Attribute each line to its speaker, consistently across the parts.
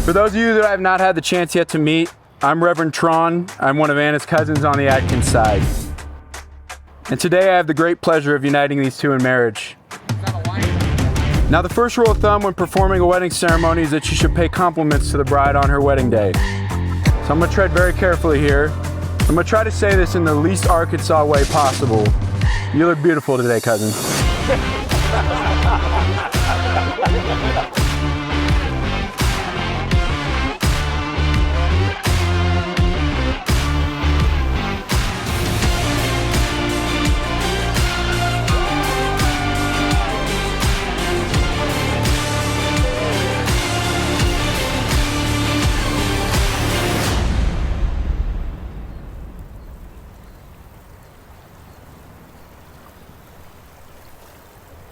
Speaker 1: For those of you that I have not had the chance yet to meet, I'm Reverend Tron. I'm one of Anna's cousins on the Atkins side. And today I have the great pleasure of uniting these two in marriage. Now, the first rule of thumb when performing a wedding ceremony is that you should pay compliments to the bride on her wedding day. So I'm gonna tread very carefully here. I'm gonna try to say this in the least Arkansas way possible. You look beautiful today, cousin.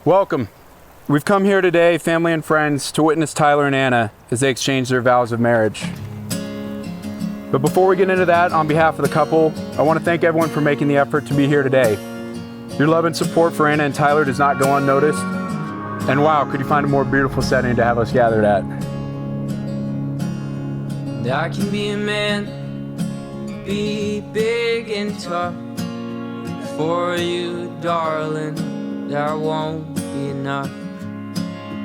Speaker 1: Welcome. We've come here today, family and friends, to witness Tyler and Anna as they exchange their vows of marriage. But before we get into that, on behalf of the couple, I want to thank everyone for making the effort to be here today. Your love and support for Anna and Tyler does not go unnoticed. And wow, could you find a more beautiful setting to have us gathered at?
Speaker 2: I can be a man, be big and tough for you, darling. There won't be enough.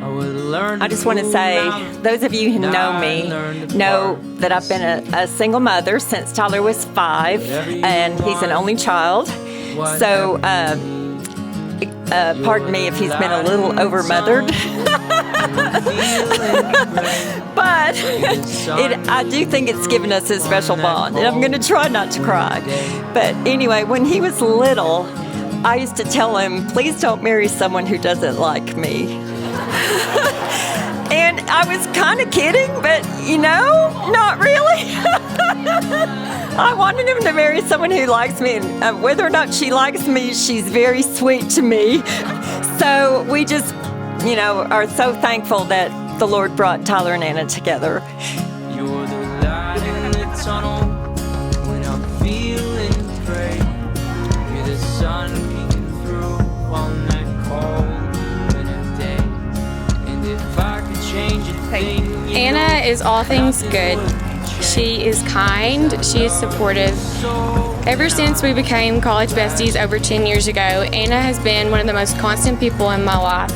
Speaker 3: I just want to say, those of you who know me know that I've been a single mother since Tyler was 5, and he's an only child. So, pardon me if he's been a little over-mothered. But I do think it's given us a special bond, and I'm going to try not to cry. But anyway, when he was little, I used to tell him, please don't marry someone who doesn't like me. And I was kind of kidding, but, not really. I wanted him to marry someone who likes me, and whether or not she likes me, she's very sweet to me. So we just, are so thankful that the Lord brought Tyler and Anna together.
Speaker 2: You're the light in the tunnel when I'm feeling gray. You're the sun peeking through on that cold winter day. And if I could change a thing,
Speaker 4: Anna is all things good. She is kind, she is supportive. Ever since we became college besties over 10 years ago, Anna has been one of the most constant people in my life.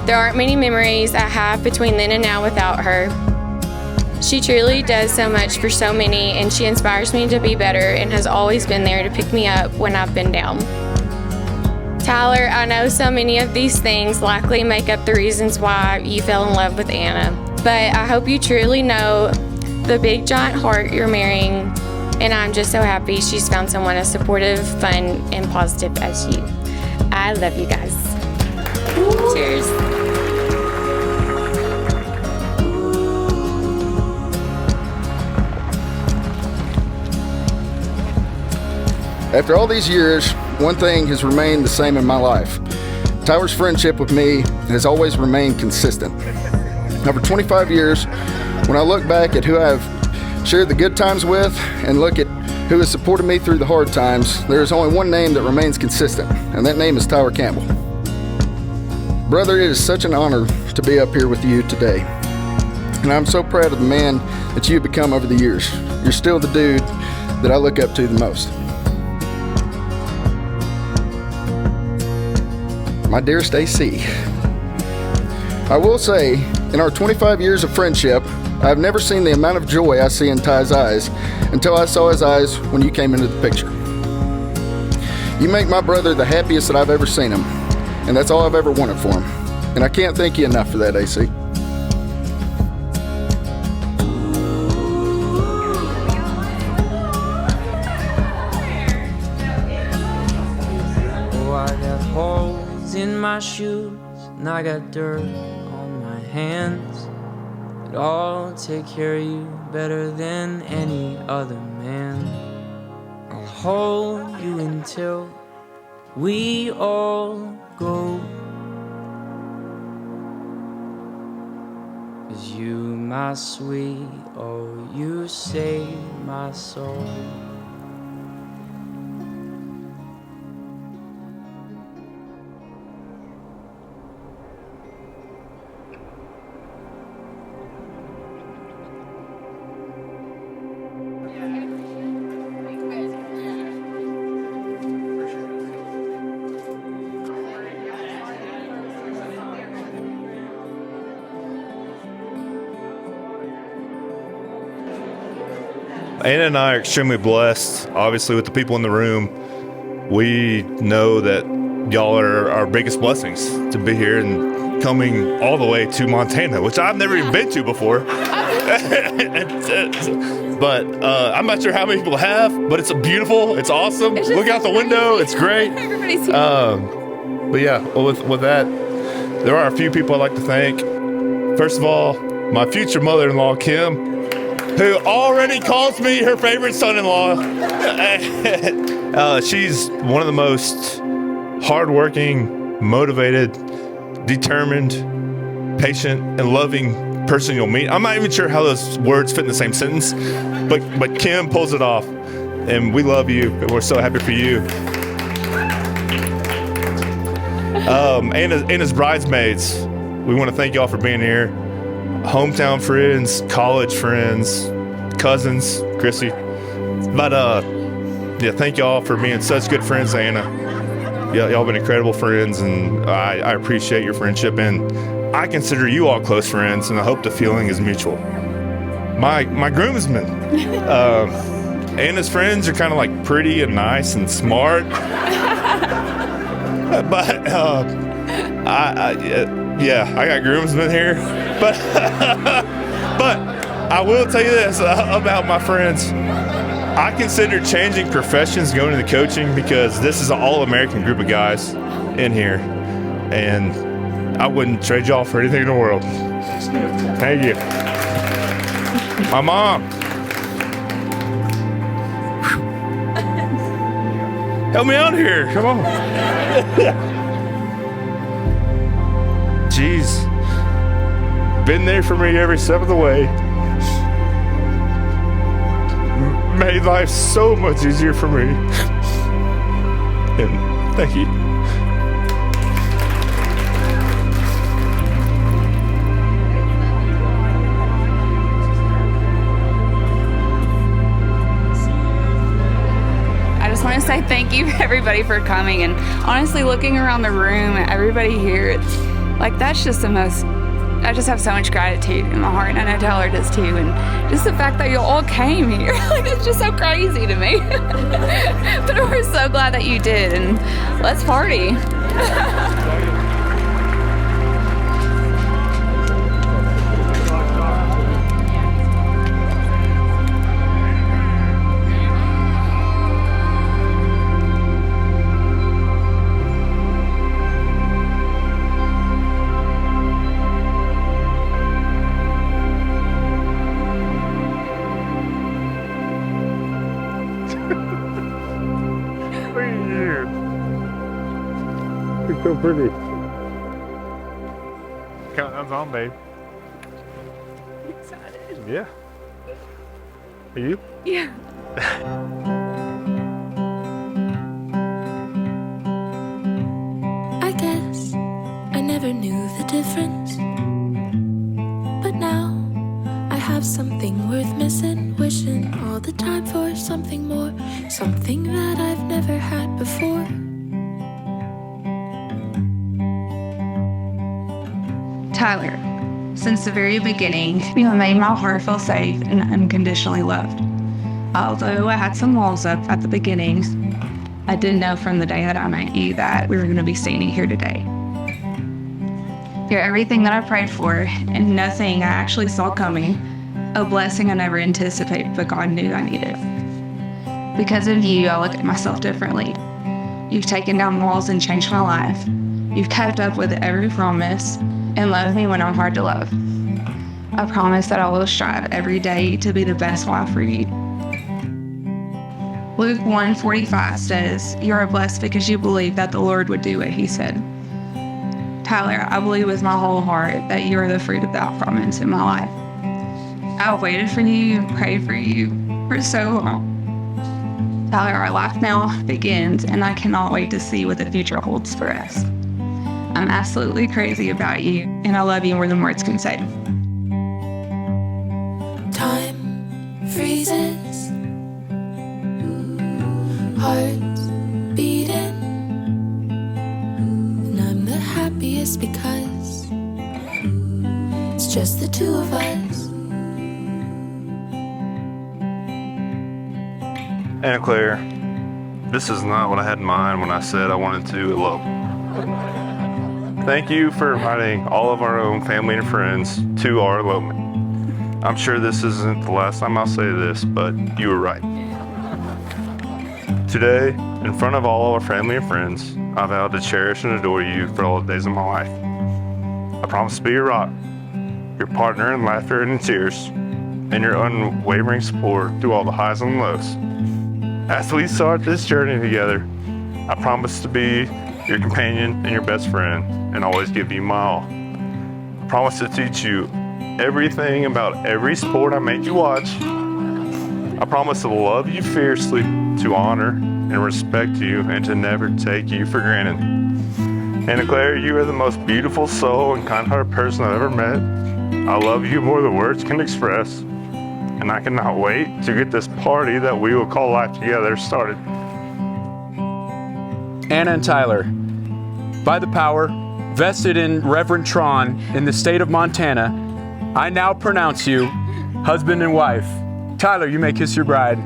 Speaker 4: There aren't many memories I have between then and now without her. She truly does so much for so many, and she inspires me to be better and has always been there to pick me up when I've been down. Tyler, I know so many of these things likely make up the reasons why you fell in love with Anna, but I hope you truly know the big giant heart you're marrying, and I'm just so happy she's found someone as supportive, fun, and positive as you. I love you guys. Cheers.
Speaker 5: After all these years, one thing has remained the same in my life. Tyler's friendship with me has always remained consistent. Over 25 years, when I look back at who I've shared the good times with and look at who has supported me through the hard times, there is only one name that remains consistent, and that name is Tyler Campbell. Brother, it is such an honor to be up here with you today. And I'm so proud of the man that you've become over the years. You're still the dude that I look up to the most. My dearest AC, I will say, in our 25 years of friendship, I've never seen the amount of joy I see in Ty's eyes until I saw his eyes when you came into the picture. You make my brother the happiest that I've ever seen him, and that's all I've ever wanted for him. And I can't thank you enough for that, AC.
Speaker 2: oh, I got holes in my shoes and I got dirt on my hands. But I'll take care of you better than any other man. I'll hold you until we all go. 'Cause you, my sweet, oh, you save my soul.
Speaker 6: Anna and I are extremely blessed, obviously, with the people in the room. We know that y'all are our biggest blessings to be here and coming all the way to Montana, which I've never even been to before. But I'm not sure how many people have, but it's beautiful. It's awesome. Look out the window. It's great.
Speaker 7: Everybody's here.
Speaker 6: But yeah, with that, there are a few people I'd like to thank. First of all, my future mother-in-law, Kim, who already calls me her favorite son-in-law. She's one of the most hardworking, motivated, determined, patient, and loving person you'll meet. I'm not even sure how those words fit in the same sentence, but Kim pulls it off, and we love you, and we're so happy for you. Anna's bridesmaids, we want to thank y'all for being here. Hometown friends, college friends, cousins, Chrissy. But yeah, thank y'all for being such good friends, Anna. Y'all been incredible friends, and I appreciate your friendship, and I consider you all close friends, and I hope the feeling is mutual. My groomsmen, Anna's friends are kind of like pretty and nice and smart, but I got groomsmen here, but I will tell you this about my friends. I consider changing professions, going into coaching, because this is an all-American group of guys in here, and I wouldn't trade y'all for anything in the world. Thank you. My mom. Help me out here. Come on. Jeez. Been there for me every step of the way. Made life so much easier for me. And thank you.
Speaker 7: I just want to say thank you everybody for coming, and honestly looking around the room at everybody here, it's like that's just the most, I just have so much gratitude in my heart, and I know Tyler does too, and just the fact that you all came here, like it's just so crazy to me. But we're so glad that you did, and let's party.
Speaker 6: You're so pretty. Countdown's on, babe.
Speaker 7: I'm excited.
Speaker 6: Yeah. Are you?
Speaker 7: Yeah.
Speaker 8: I guess I never knew the difference, but now I have something worth missing, wishing all the time for something more, something that I've never had before.
Speaker 9: Tyler, since the very beginning, you have made my heart feel safe and unconditionally loved. Although I had some walls up at the beginning, I did know from the day that I met you that we were going to be standing here today. You're everything that I prayed for, and nothing I actually saw coming, a blessing I never anticipated, but God knew I needed. Because of you, I look at myself differently. You've taken down walls and changed my life. You've kept up with every promise and loved me when I'm hard to love. I promise that I will strive every day to be the best wife for you. Luke 1:45 says, "You are blessed because you believe that the Lord would do what he said." Tyler, I believe with my whole heart that you are the fruit of that promise in my life. I've waited for you and prayed for you for so long. Tyler, our life now begins, and I cannot wait to see what the future holds for us. I'm absolutely crazy about you, and I love you more than words can say.
Speaker 8: Time freezes, hearts beating, and I'm the happiest because it's just the two of us.
Speaker 6: Anna Claire, this is not what I had in mind when I said I wanted to elope. Thank you for inviting all of our own family and friends to our elopement. I'm sure this isn't the last time I'll say this, but you were right. Today, in front of all our family and friends, I vow to cherish and adore you for all the days of my life. I promise to be your rock, your partner in laughter and in tears, and your unwavering support through all the highs and lows. As we start this journey together, I promise to be your companion and your best friend, and always give you my all. I promise to teach you everything about every sport I made you watch. I promise to love you fiercely, to honor and respect you, and to never take you for granted. Anna Claire, you are the most beautiful soul and kind-hearted person I've ever met. I love you more than words can express, and I cannot wait to get this party that we will call life together started.
Speaker 1: Anna and Tyler, by the power vested in Reverend Tron in the state of Montana, I now pronounce you husband and wife. Tyler, you may kiss your bride.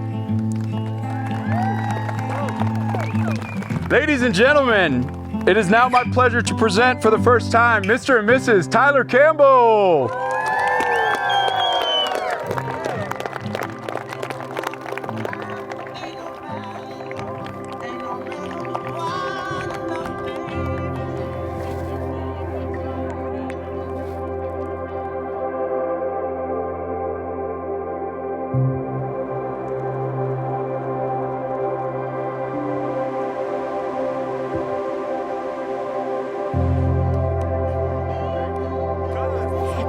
Speaker 1: Ladies and gentlemen, it is now my pleasure to present for the first time Mr. and Mrs. Tyler Campbell.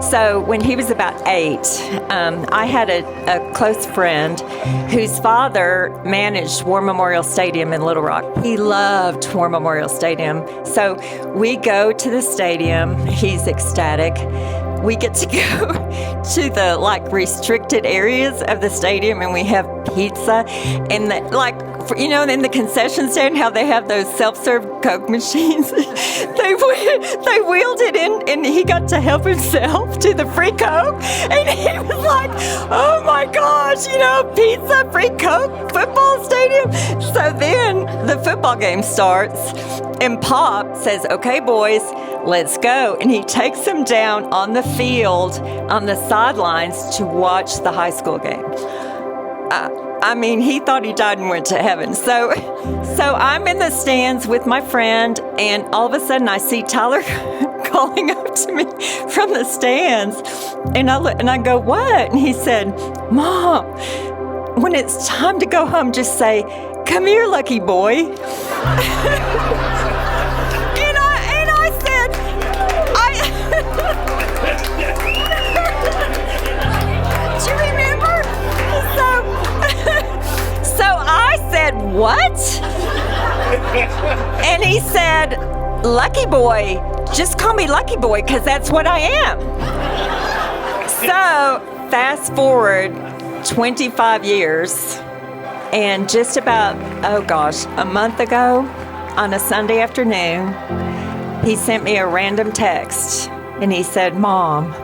Speaker 3: So when he was about 8, I had a close friend whose father managed War Memorial Stadium in Little Rock. He loved War Memorial Stadium. So we go to the stadium. He's ecstatic. We get to go to the restricted areas of the stadium, and we have pizza and in the concession stand, how they have those self-serve Coke machines. they wheeled it in, and he got to help himself to the free Coke, and he was like, "Oh my gosh, pizza, free Coke, football stadium." So then the football game starts, and Pop says, "Okay, boys, let's go." And he takes them down on the field, on the sidelines, to watch the high school game. He thought he died and went to heaven. So I'm in the stands with my friend, and all of a sudden I see Tyler calling up to me from the stands. And I look and I go, "What?" And he said, "Mom, when it's time to go home, just say, 'Come here, lucky boy.'" Do you remember? So I said, "What?" And he said, "Lucky boy, just call me Lucky Boy, because that's what I am." So fast forward 25 years, and just about, a month ago, on a Sunday afternoon, he sent me a random text, and he said, "Mom,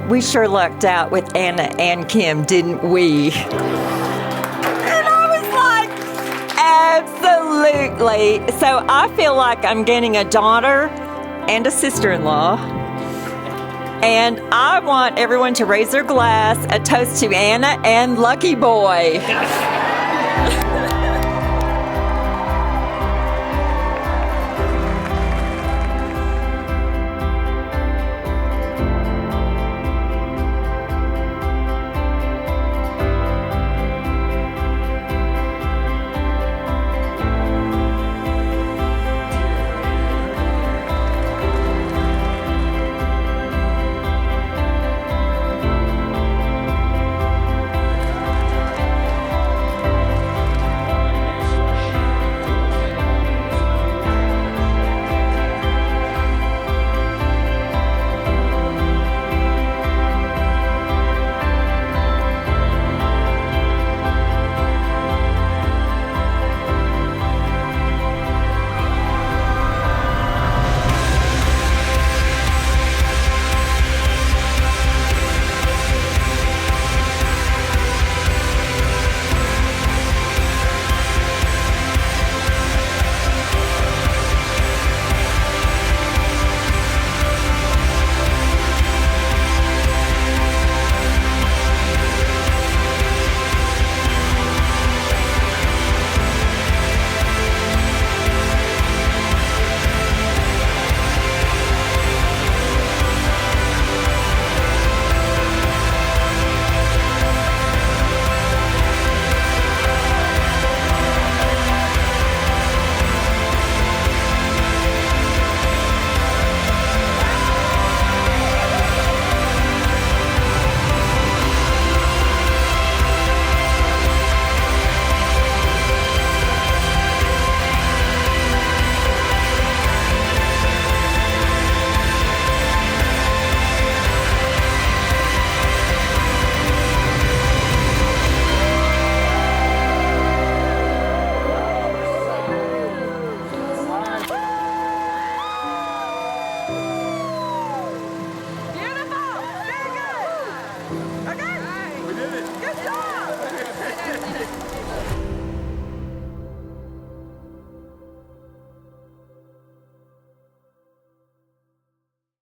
Speaker 3: we sure lucked out with Anna and Kim, didn't we?" And I was like, absolutely. So I feel like I'm getting a daughter and a sister-in-law. And I want everyone to raise their glass, a toast to Anna and Lucky Boy.